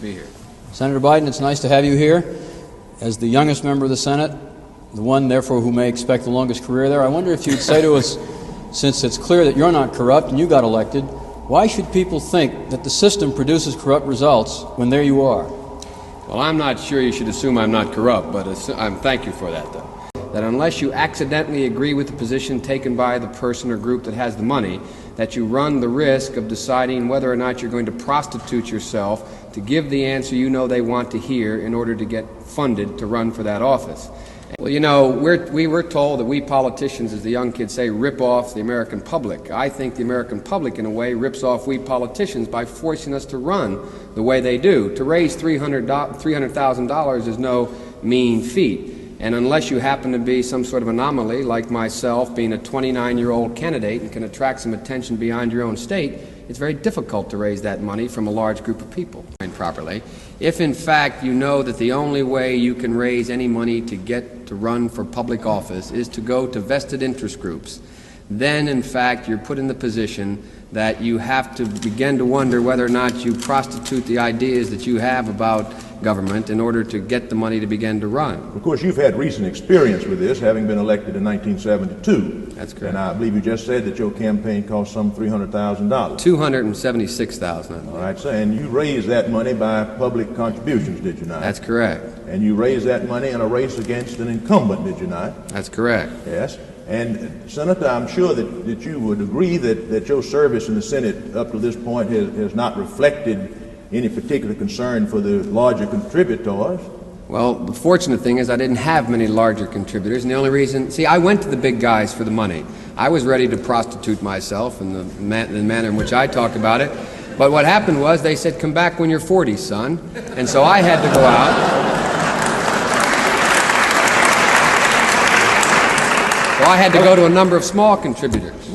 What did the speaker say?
be here. Senator Biden, it's nice to have you here. As the youngest member of the Senate, the one, therefore, who may expect the longest career there, I wonder if you'd say to us, since it's clear that you're not corrupt and you got elected, why should people think that the system produces corrupt results when there you are? Well, I'm not sure you should assume I'm not corrupt, but thank you for that, though. That unless you accidentally agree with the position taken by the person or group that has the money, that you run the risk of deciding whether or not you're going to prostitute yourself to give the answer you know they want to hear in order to get funded to run for that office. Well, you know, we were told that we politicians, as the young kids say, rip off the American public. I think the American public, in a way, rips off we politicians by forcing us to run the way they do. To raise $300,000 is no mean feat. And unless you happen to be some sort of anomaly, like myself, being a 29-year-old candidate and can attract some attention beyond your own state, it's very difficult to raise that money from a large group of people properly. If, in fact, you know that the only way you can raise any money to get to run for public office is to go to vested interest groups, then, in fact, you're put in the position that you have to begin to wonder whether or not you prostitute the ideas that you have about government in order to get the money to begin to run. Of course, you've had recent experience with this, having been elected in 1972. That's correct. And I believe you just said that your campaign cost some $300,000. $276,000. All right, so, and you raised that money by public contributions, did you not? That's correct. And you raised that money in a race against an incumbent, did you not? That's correct. Yes. And, Senator, I'm sure that you would agree that your service in the Senate up to this point has not reflected any particular concern for the larger contributors. Well, the fortunate thing is I didn't have many larger contributors, and the only reason, see, I went to the big guys for the money. I was ready to prostitute myself in the manner in which I talked about it, but what happened was they said, come back when you're 40, son, and so I had to go out. So I had to go to a number of small contributors.